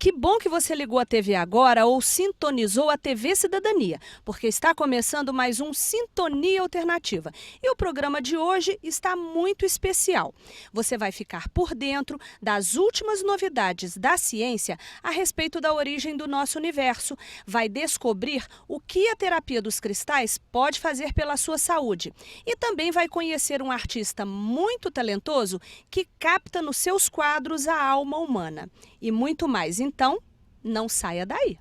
Que bom que você ligou a TV agora ou sintonizou a TV Cidadania, porque está começando mais um Sintonia Alternativa. E o programa de hoje está muito especial. Você vai ficar por dentro das últimas novidades da ciência a respeito da origem do nosso universo. Vai descobrir o que a terapia dos cristais pode fazer pela sua saúde. E também vai conhecer um artista muito talentoso que capta nos seus quadros a alma humana. E muito mais. Então, não saia daí.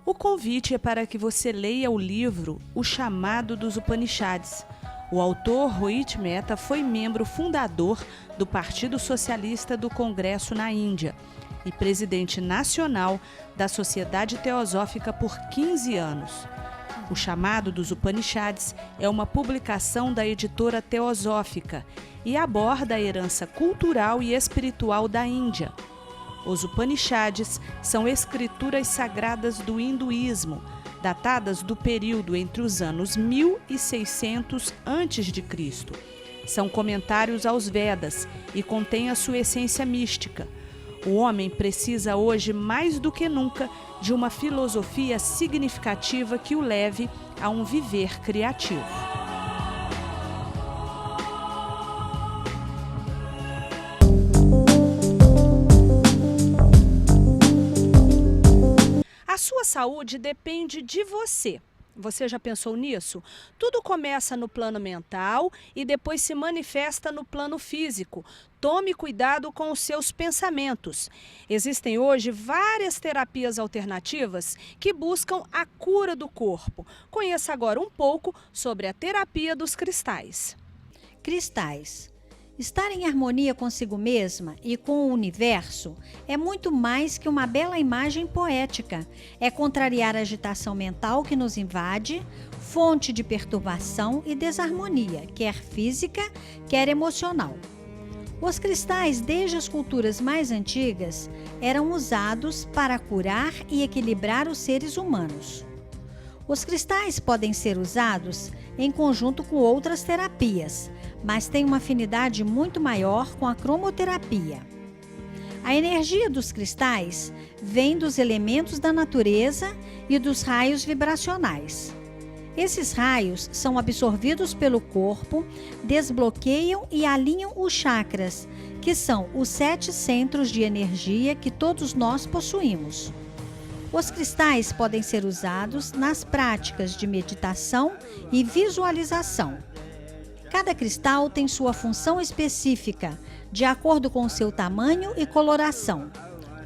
O convite é para que você leia o livro O Chamado dos Upanishads. O autor, Rohit Mehta, foi membro fundador do Partido Socialista do Congresso na Índia e presidente nacional da Sociedade Teosófica por 15 anos. O Chamado dos Upanishads é uma publicação da editora Teosófica e aborda a herança cultural e espiritual da Índia. Os Upanishads são escrituras sagradas do hinduísmo, datadas do período entre os anos 1600 a.C. São comentários aos Vedas e contêm a sua essência mística. O homem precisa hoje, mais do que nunca, de uma filosofia significativa que o leve a um viver criativo. A sua saúde depende de você. Você já pensou nisso? Tudo começa no plano mental e depois se manifesta no plano físico. Tome cuidado com os seus pensamentos. Existem hoje várias terapias alternativas que buscam a cura do corpo. Conheça agora um pouco sobre a terapia dos cristais. Cristais. Estar em harmonia consigo mesma e com o universo é muito mais que uma bela imagem poética. É contrariar a agitação mental que nos invade, fonte de perturbação e desarmonia, quer física, quer emocional. Os cristais, desde as culturas mais antigas, eram usados para curar e equilibrar os seres humanos. Os cristais podem ser usados em conjunto com outras terapias, mas têm uma afinidade muito maior com a cromoterapia. A energia dos cristais vem dos elementos da natureza e dos raios vibracionais. Esses raios são absorvidos pelo corpo, desbloqueiam e alinham os chakras, que são os 7 centros de energia que todos nós possuímos. Os cristais podem ser usados nas práticas de meditação e visualização. Cada cristal tem sua função específica, de acordo com seu tamanho e coloração.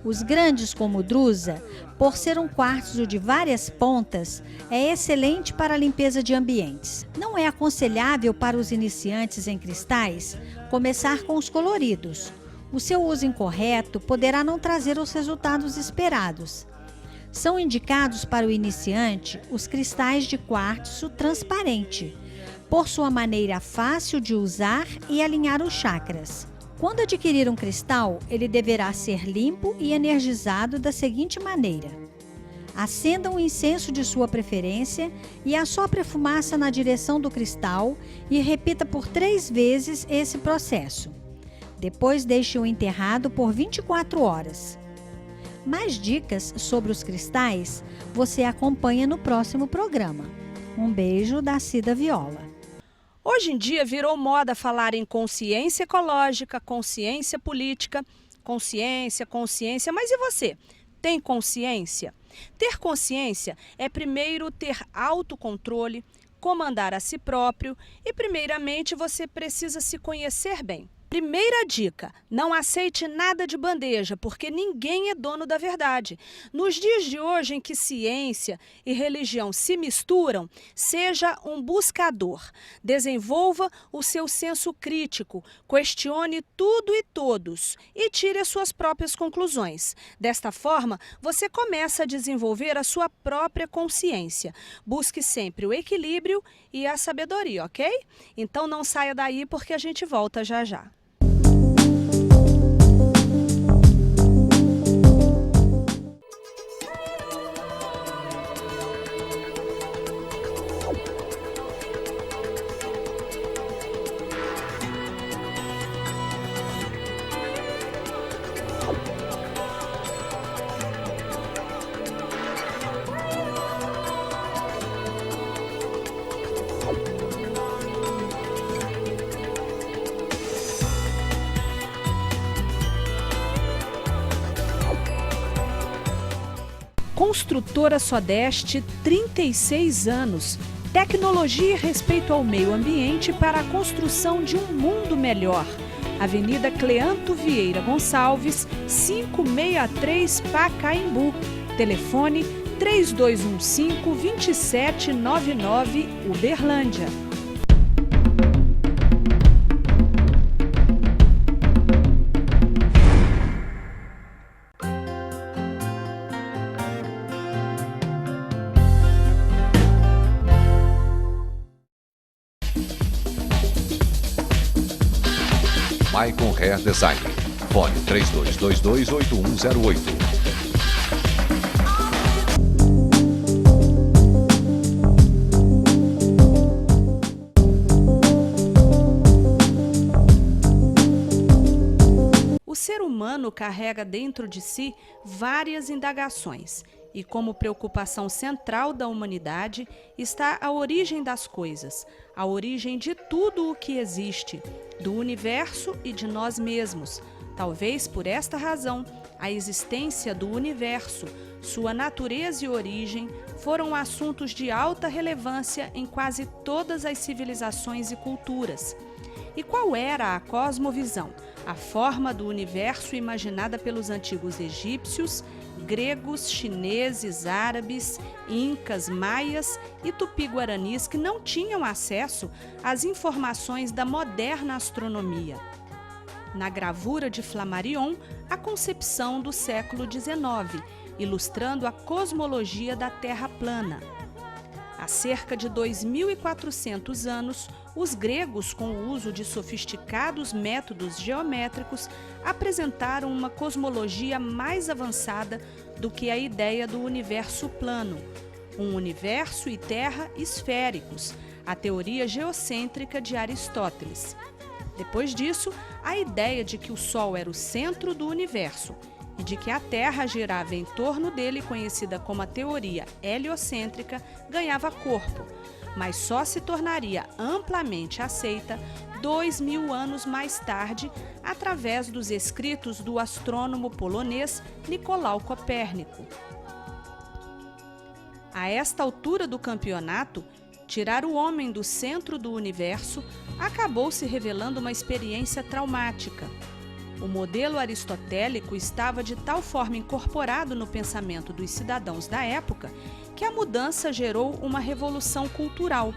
Os grandes, como o drusa, por ser um quartzo de várias pontas, é excelente para a limpeza de ambientes. Não é aconselhável para os iniciantes em cristais começar com os coloridos. O seu uso incorreto poderá não trazer os resultados esperados. São indicados para o iniciante os cristais de quartzo transparente, por sua maneira fácil de usar e alinhar os chakras. Quando adquirir um cristal, ele deverá ser limpo e energizado da seguinte maneira: acenda um incenso de sua preferência e assopre a fumaça na direção do cristal e repita por 3 vezes esse processo. Depois deixe-o enterrado por 24 horas. Mais dicas sobre os cristais você acompanha no próximo programa. Um beijo da Cida Viola. Hoje em dia virou moda falar em consciência ecológica, consciência política, consciência, mas e você? Tem consciência? Ter consciência é primeiro ter autocontrole, comandar a si próprio e primeiramente você precisa se conhecer bem. Primeira dica, não aceite nada de bandeja, porque ninguém é dono da verdade. Nos dias de hoje em que ciência e religião se misturam, seja um buscador. Desenvolva o seu senso crítico, questione tudo e todos e tire as suas próprias conclusões. Desta forma, você começa a desenvolver a sua própria consciência. Busque sempre o equilíbrio e a sabedoria, ok? Então não saia daí porque a gente volta já já. Construtora Sodeste, 36 anos. Tecnologia e respeito ao meio ambiente para a construção de um mundo melhor. Avenida Cleanto Vieira Gonçalves, 563 Pacaembu. Telefone 3215-2799, Uberlândia. Maicon Hair Design. Fone 3222-8108. O ser humano carrega dentro de si várias indagações e, como preocupação central da humanidade, está a origem das coisas, a origem de tudo o que existe, do universo e de nós mesmos. Talvez por esta razão, a existência do universo, sua natureza e origem foram assuntos de alta relevância em quase todas as civilizações e culturas. E qual era a cosmovisão, a forma do universo imaginada pelos antigos egípcios, gregos, chineses, árabes, incas, maias e tupi-guaranis que não tinham acesso às informações da moderna astronomia? Na gravura de Flammarion, a concepção do século XIX, ilustrando a cosmologia da Terra plana. Há cerca de 2.400 anos, os gregos, com o uso de sofisticados métodos geométricos, apresentaram uma cosmologia mais avançada do que a ideia do universo plano, um universo e terra esféricos, a teoria geocêntrica de Aristóteles. Depois disso, a ideia de que o Sol era o centro do universo e de que a Terra girava em torno dele, conhecida como a teoria heliocêntrica, ganhava corpo, mas só se tornaria amplamente aceita 2.000 anos mais tarde, através dos escritos do astrônomo polonês Nicolau Copérnico. A esta altura do campeonato, tirar o homem do centro do universo acabou se revelando uma experiência traumática. O modelo aristotélico estava de tal forma incorporado no pensamento dos cidadãos da época que a mudança gerou uma revolução cultural.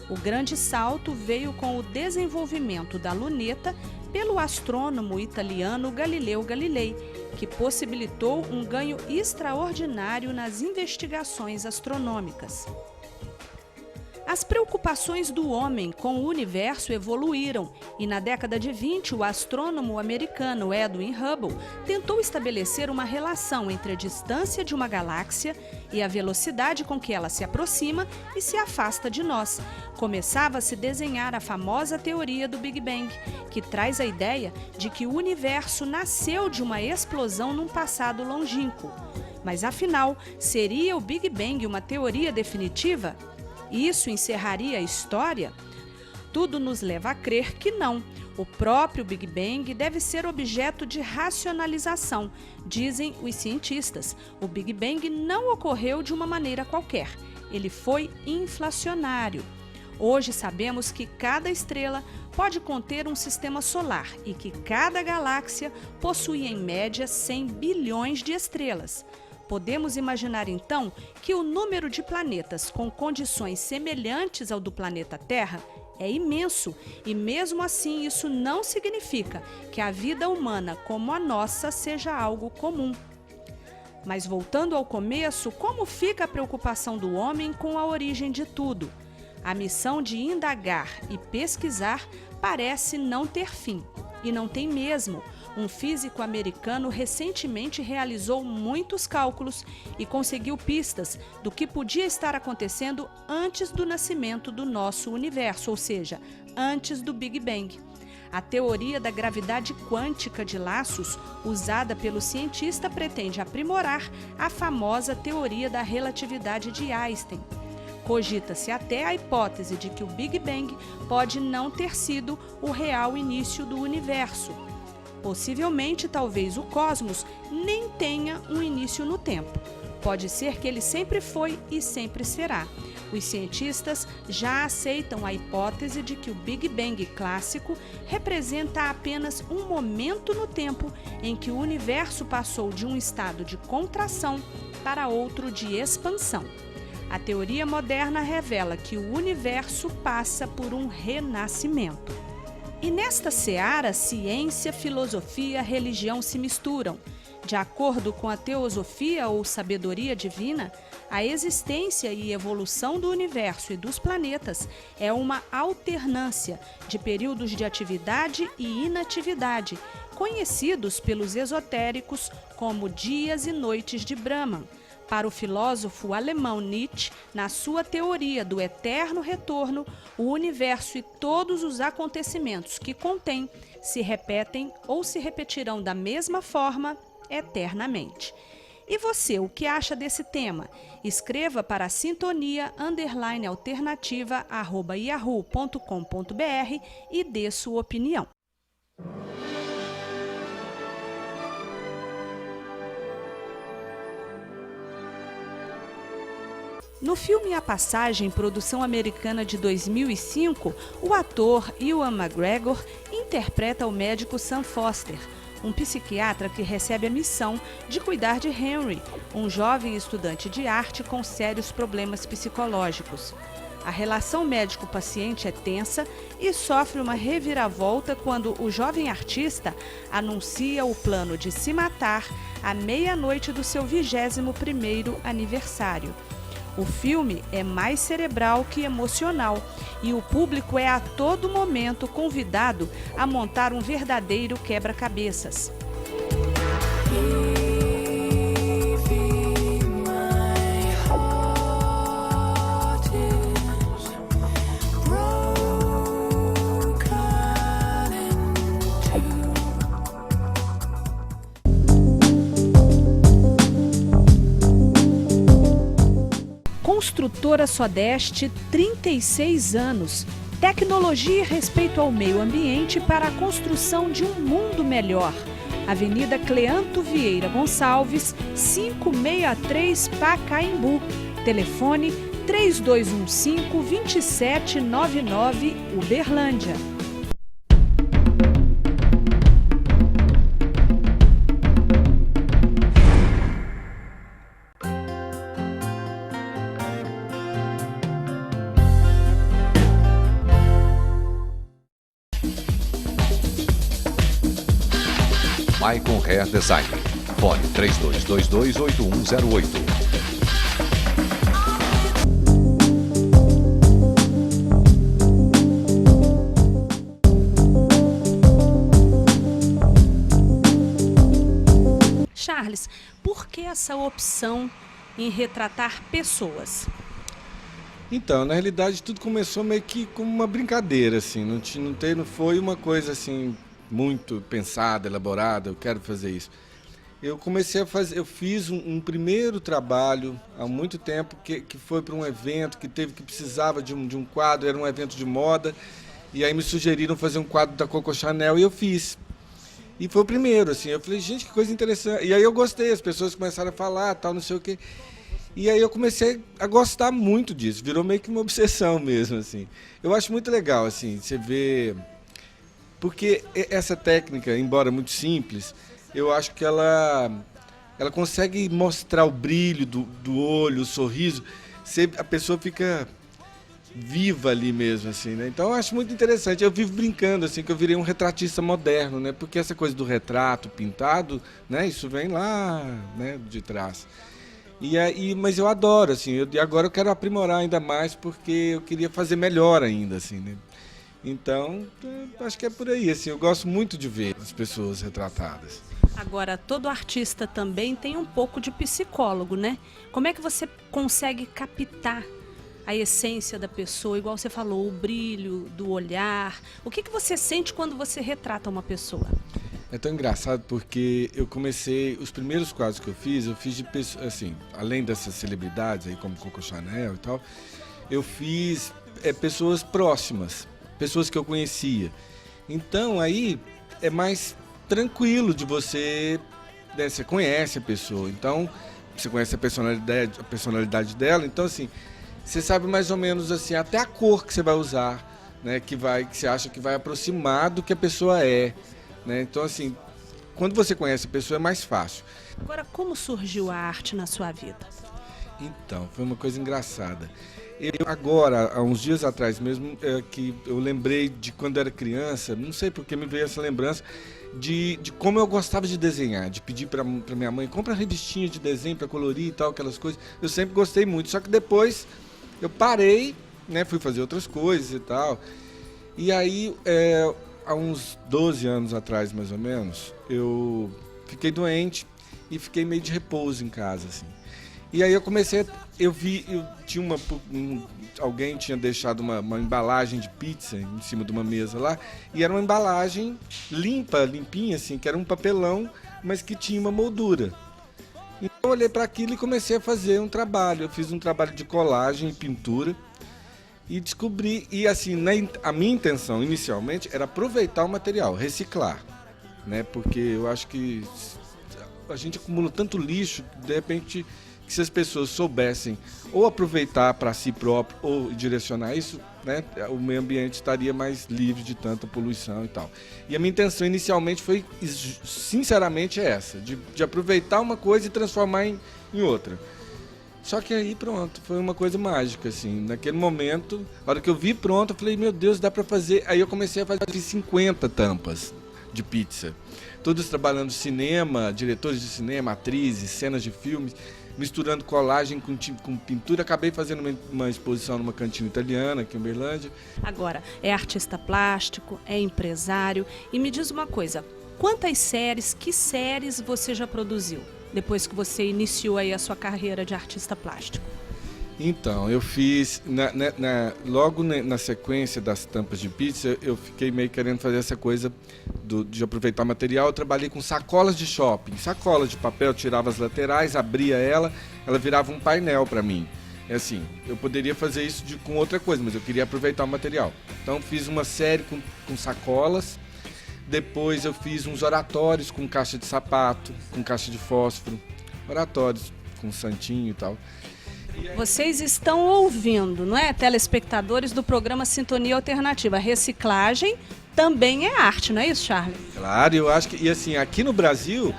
O grande salto veio com o desenvolvimento da luneta pelo astrônomo italiano Galileu Galilei, que possibilitou um ganho extraordinário nas investigações astronômicas. As preocupações do homem com o universo evoluíram e, na década de 20, o astrônomo americano Edwin Hubble tentou estabelecer uma relação entre a distância de uma galáxia e a velocidade com que ela se aproxima e se afasta de nós. Começava a se desenhar a famosa teoria do Big Bang, que traz a ideia de que o universo nasceu de uma explosão num passado longínquo. Mas, afinal, seria o Big Bang uma teoria definitiva? Isso encerraria a história? Tudo nos leva a crer que não. O próprio Big Bang deve ser objeto de racionalização, dizem os cientistas. O Big Bang não ocorreu de uma maneira qualquer. Ele foi inflacionário. Hoje sabemos que cada estrela pode conter um sistema solar e que cada galáxia possui, em média, 100 bilhões de estrelas. Podemos imaginar, então, que o número de planetas com condições semelhantes ao do planeta Terra é imenso e, mesmo assim, isso não significa que a vida humana como a nossa seja algo comum. Mas, voltando ao começo, como fica a preocupação do homem com a origem de tudo? A missão de indagar e pesquisar parece não ter fim, e não tem mesmo. Um físico americano recentemente realizou muitos cálculos e conseguiu pistas do que podia estar acontecendo antes do nascimento do nosso universo, ou seja, antes do Big Bang. A teoria da gravidade quântica de laços, usada pelo cientista, pretende aprimorar a famosa teoria da relatividade de Einstein. Cogita-se até a hipótese de que o Big Bang pode não ter sido o real início do universo. Possivelmente, talvez o cosmos nem tenha um início no tempo. Pode ser que ele sempre foi e sempre será. Os cientistas já aceitam a hipótese de que o Big Bang clássico representa apenas um momento no tempo em que o universo passou de um estado de contração para outro de expansão. A teoria moderna revela que o universo passa por um renascimento. E nesta seara, ciência, filosofia, religião se misturam. De acordo com a teosofia ou sabedoria divina, a existência e evolução do universo e dos planetas é uma alternância de períodos de atividade e inatividade, conhecidos pelos esotéricos como dias e noites de Brahman. Para o filósofo alemão Nietzsche, na sua teoria do eterno retorno, o universo e todos os acontecimentos que contém se repetem ou se repetirão da mesma forma eternamente. E você, o que acha desse tema? Escreva para sintonia_alternativa@yahoo.com.br e dê sua opinião. No filme A Passagem, produção americana de 2005, o ator Ewan McGregor interpreta o médico Sam Foster, um psiquiatra que recebe a missão de cuidar de Henry, um jovem estudante de arte com sérios problemas psicológicos. A relação médico-paciente é tensa e sofre uma reviravolta quando o jovem artista anuncia o plano de se matar à meia-noite do seu 21º aniversário. O filme é mais cerebral que emocional e o público é a todo momento convidado a montar um verdadeiro quebra-cabeças. Construtora Sodeste, 36 anos. Tecnologia e respeito ao meio ambiente para a construção de um mundo melhor. Avenida Cleanto Vieira Gonçalves, 563 Pacaembu. Telefone 3215-2799, Uberlândia. Maicon Hair Design. Fone 3222-8108. Charles, por que essa opção em retratar pessoas? Então, na realidade, tudo começou meio que como uma brincadeira, assim, não foi uma coisa assim muito pensada, elaborada, eu quero fazer isso. Eu fiz um primeiro trabalho há muito tempo que foi para um evento que precisava de um quadro, era um evento de moda, e aí me sugeriram fazer um quadro da Coco Chanel e eu fiz. E foi o primeiro, assim, eu falei, gente, que coisa interessante. E aí eu gostei, as pessoas começaram a falar, tal, não sei o quê. E aí eu comecei a gostar muito disso, virou meio que uma obsessão mesmo, assim. Eu acho muito legal, assim, você vê. Porque essa técnica, embora muito simples, eu acho que ela consegue mostrar o brilho do olho, o sorriso, a pessoa fica viva ali mesmo, assim, né? Então eu acho muito interessante. Eu vivo brincando, assim, que eu virei um retratista moderno, né? Porque essa coisa do retrato pintado, né? Isso vem lá, né? De trás. Mas eu adoro, assim, e agora eu quero aprimorar ainda mais porque eu queria fazer melhor ainda, assim, né? Então, acho que é por aí, assim, eu gosto muito de ver as pessoas retratadas. Agora, todo artista também tem um pouco de psicólogo, né? Como é que você consegue captar a essência da pessoa, igual você falou, o brilho do olhar? O que você sente quando você retrata uma pessoa? É tão engraçado porque os primeiros quadros que eu fiz de pessoas, assim, além dessas celebridades aí como Coco Chanel e tal, eu fiz pessoas próximas, pessoas que eu conhecia. Então aí é mais tranquilo de você, né, você conhece a pessoa, então você conhece a personalidade dela, então assim, você sabe mais ou menos assim, até a cor que você vai usar, né, que você acha que vai aproximar do que a pessoa é, né? Então assim, quando você conhece a pessoa é mais fácil. Agora, como surgiu a arte na sua vida? Então, foi uma coisa engraçada. Eu agora, há uns dias atrás mesmo, que eu lembrei de quando era criança, não sei porque me veio essa lembrança, de como eu gostava de desenhar, de pedir para minha mãe, compra revistinha de desenho para colorir e tal, aquelas coisas. Eu sempre gostei muito, só que depois eu parei, né, fui fazer outras coisas e tal. E aí, há uns 12 anos atrás, mais ou menos, eu fiquei doente e fiquei meio de repouso em casa, assim. E aí eu comecei, alguém tinha deixado uma embalagem de pizza em cima de uma mesa lá, e era uma embalagem limpinha, assim, que era um papelão, mas que tinha uma moldura. Então eu olhei para aquilo e comecei a fazer um trabalho. Eu fiz um trabalho de colagem e pintura, e descobri, e assim, a minha intenção inicialmente era aproveitar o material, reciclar, né? Porque eu acho que a gente acumula tanto lixo, de repente, que se as pessoas soubessem ou aproveitar para si próprio ou direcionar isso, né, o meio ambiente estaria mais livre de tanta poluição e tal. E a minha intenção inicialmente foi, sinceramente, essa, de aproveitar uma coisa e transformar em outra. Só que aí pronto, foi uma coisa mágica, assim. Naquele momento, na hora que eu vi pronto, eu falei, meu Deus, dá para fazer. Aí eu comecei a fazer 50 tampas de pizza. Todos trabalhando cinema, diretores de cinema, atrizes, cenas de filmes, misturando colagem com pintura. Acabei fazendo uma exposição numa cantina italiana aqui em Uberlândia. Agora, é artista plástico, é empresário. E me diz uma coisa, que séries você já produziu depois que você iniciou aí a sua carreira de artista plástico? Então, eu fiz, logo na sequência das tampas de pizza, eu fiquei meio querendo fazer essa coisa de aproveitar o material. Eu trabalhei com sacolas de shopping, sacolas de papel, tirava as laterais, abria ela virava um painel para mim. É assim, eu poderia fazer isso com outra coisa, mas eu queria aproveitar o material. Então, fiz uma série com sacolas, depois eu fiz uns oratórios com caixa de sapato, com caixa de fósforo, oratórios com santinho e tal. Vocês estão ouvindo, não é, telespectadores do programa Sintonia Alternativa. Reciclagem também é arte, não é isso, Charlie? Claro, eu acho que, e assim, aqui no Brasil,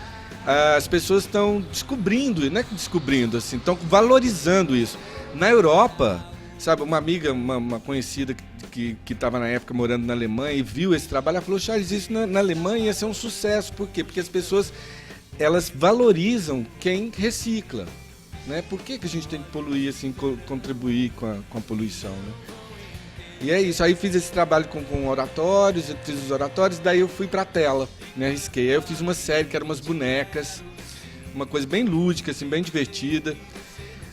as pessoas estão descobrindo, não é que descobrindo, assim, estão valorizando isso. Na Europa, sabe, uma amiga, uma conhecida que estava na época morando na Alemanha e viu esse trabalho, ela falou, Charles, isso na Alemanha ia ser um sucesso. Por quê? Porque as pessoas, elas valorizam quem recicla. Né? Por que a gente tem que poluir, assim, contribuir com a poluição, né? E é isso, aí fiz esse trabalho com oratórios, eu fiz os oratórios, daí eu fui pra tela, me arrisquei. Aí eu fiz uma série que eram umas bonecas, uma coisa bem lúdica, assim, bem divertida.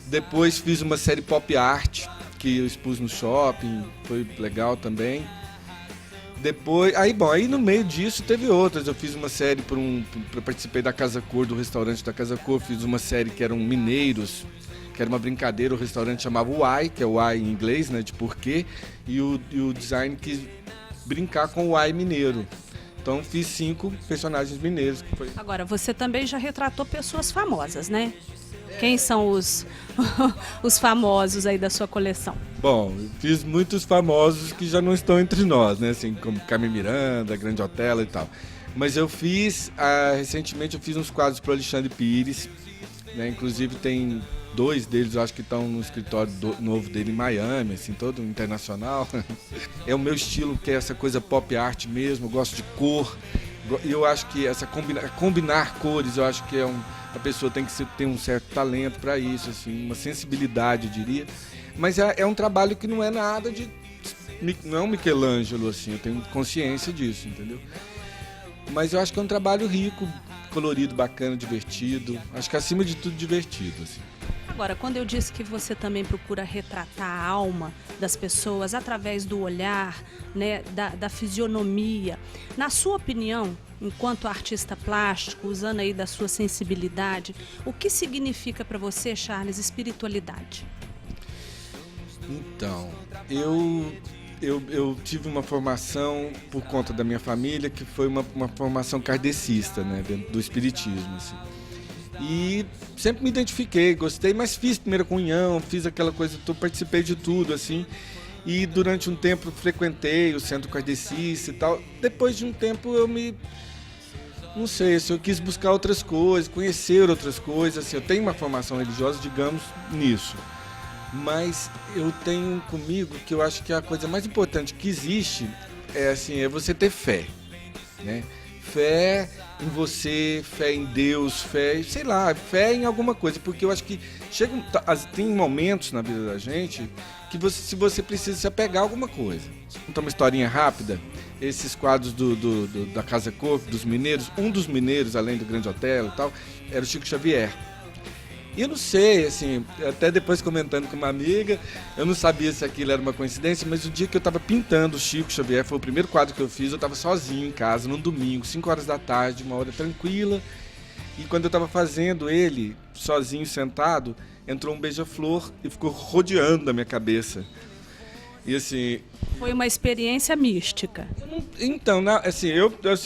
Depois fiz uma série pop art, que eu expus no shopping, foi legal também. Depois, aí no meio disso teve outras. Eu fiz uma série participei da Casa Cor, do restaurante da Casa Cor. Fiz uma série que eram mineiros, que era uma brincadeira. O restaurante chamava Why, que é o Why em inglês, né, de porquê. E o design quis brincar com o Why mineiro. Então fiz 5 personagens mineiros. Agora, você também já retratou pessoas famosas, né? Quem são os famosos aí da sua coleção? Bom, eu fiz muitos famosos que já não estão entre nós, né? Assim, como Carmen Miranda, Grande Otelo e tal. Mas eu fiz, recentemente eu fiz uns quadros para o Alexandre Pires, né? Inclusive tem 2 deles, eu acho que estão no escritório novo dele em Miami, assim, todo internacional. É o meu estilo, que é essa coisa pop art mesmo, eu gosto de cor. E eu acho que combinar cores, eu acho que a pessoa tem que ter um certo talento para isso, assim, uma sensibilidade, eu diria. Mas é um trabalho que não é nada não é um Michelangelo, assim, eu tenho consciência disso, entendeu? Mas eu acho que é um trabalho rico, colorido, bacana, divertido. Acho que acima de tudo divertido, assim. Agora, quando eu disse que você também procura retratar a alma das pessoas através do olhar, né, da fisionomia, na sua opinião, enquanto artista plástico, usando aí da sua sensibilidade, o que significa para você, Charles, espiritualidade? Então, eu tive uma formação por conta da minha família que foi uma formação kardecista, né, dentro do espiritismo, assim. E sempre me identifiquei, gostei, mas fiz primeira comunhão, fiz aquela coisa, participei de tudo, assim. E durante um tempo frequentei o centro kardecista e tal. Depois de um tempo não sei, assim, eu quis buscar outras coisas, conhecer outras coisas. Assim, eu tenho uma formação religiosa, digamos, nisso. Mas eu tenho comigo que eu acho que a coisa mais importante que existe é você ter fé, né? Fé em você, fé em Deus, fé em alguma coisa. Porque eu acho que tem momentos na vida da gente que se você precisa se apegar a alguma coisa. Então, uma historinha rápida, esses quadros da Casa Corpo, dos mineiros, um dos mineiros, além do Grande Otelo e tal, era o Chico Xavier. E eu não sei, assim, até depois comentando com uma amiga, eu não sabia se aquilo era uma coincidência, mas o dia que eu estava pintando o Chico Xavier, foi o primeiro quadro que eu fiz, eu estava sozinho em casa, num domingo, 5 horas da tarde, uma hora tranquila, e quando eu estava fazendo ele, sozinho, sentado, entrou um beija-flor e ficou rodeando a minha cabeça. E assim... Foi uma experiência mística. Então,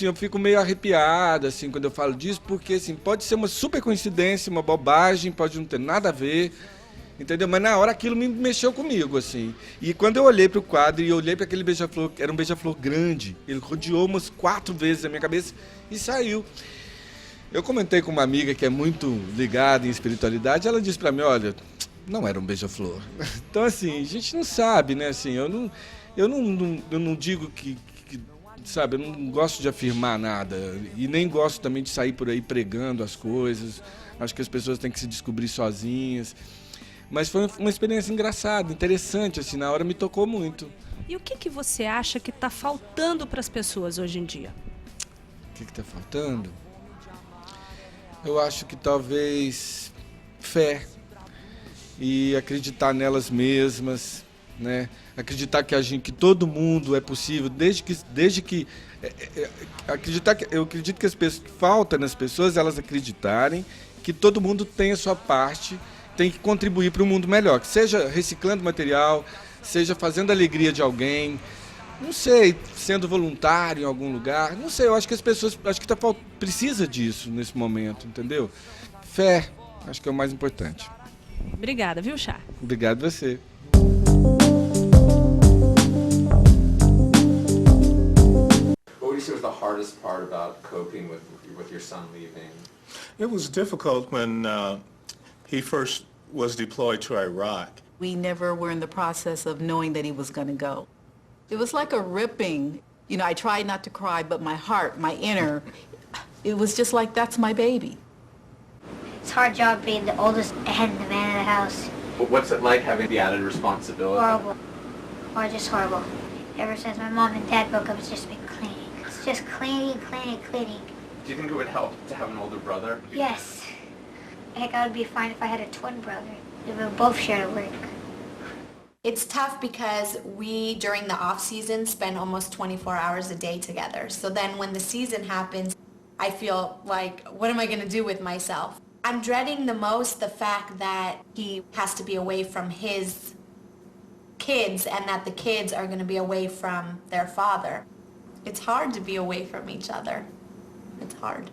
eu fico meio arrepiado, assim, quando eu falo disso, porque, assim, pode ser uma super coincidência, uma bobagem, pode não ter nada a ver, entendeu? Mas na hora aquilo me mexeu comigo, assim. E quando eu olhei para o quadro e olhei para aquele beija-flor, era um beija-flor grande, ele rodeou umas 4 vezes a minha cabeça e saiu. Eu comentei com uma amiga que é muito ligada em espiritualidade, ela disse para mim, olha, não era um beija-flor. Então, assim, a gente não sabe, né? Assim, eu não digo que, sabe, eu não gosto de afirmar nada e nem gosto também de sair por aí pregando as coisas. Acho que as pessoas têm que se descobrir sozinhas. Mas foi uma experiência engraçada, interessante, assim, na hora me tocou muito. E o que você acha que está faltando para as pessoas hoje em dia? O que está faltando? Eu acho que talvez fé e acreditar nelas mesmas, né? Acreditar que todo mundo é possível, desde que eu acredito que as pessoas, falta nas pessoas elas acreditarem que todo mundo tem a sua parte, tem que contribuir para um mundo melhor, que seja reciclando material, seja fazendo a alegria de alguém, não sei, sendo voluntário em algum lugar, não sei, eu acho que as pessoas, precisa disso nesse momento, entendeu? Fé, acho que é o mais importante. Obrigada, viu, Chá? Obrigado a você. What would you say was the hardest part about coping with your son leaving? It was difficult when he first was deployed to Iraq. We never were in the process of knowing that he was going to go. It was like a ripping. You know, I tried not to cry, but my heart, my inner, it was just like, that's my baby. It's a hard job being the oldest and the man of the house. What's it like having the added responsibility? Horrible. Or just horrible. Ever since my mom and dad broke up, it's just been cleaning. It's just cleaning. Do you think it would help to have an older brother? Yes. Heck, I would be fine if I had a twin brother. We would both share the work. It's tough because we, during the off season, spend almost 24 hours a day together. So then when the season happens, I feel like, what am I going to do with myself? I'm dreading the most the fact that he has to be away from his kids and that the kids are going to be away from their father. It's hard to be away from each other. It's hard.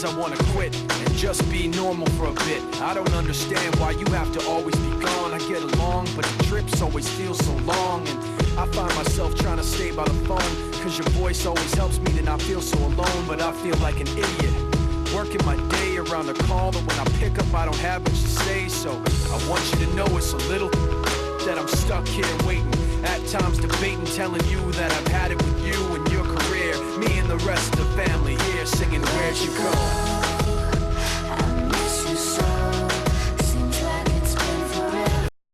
I want to quit and just be normal for a bit. I don't understand why you have to always be gone. I get along, but the trips always feel so long. And I find myself trying to stay by the phone, cause your voice always helps me to not feel so alone. But I feel like an idiot, working my day around the call, but when I pick up I don't have much to say. So I want you to know it's a little that I'm stuck here waiting, at times debating, telling you that I've had it with you and your career. Me and the rest of the family here singing Where'd You Go?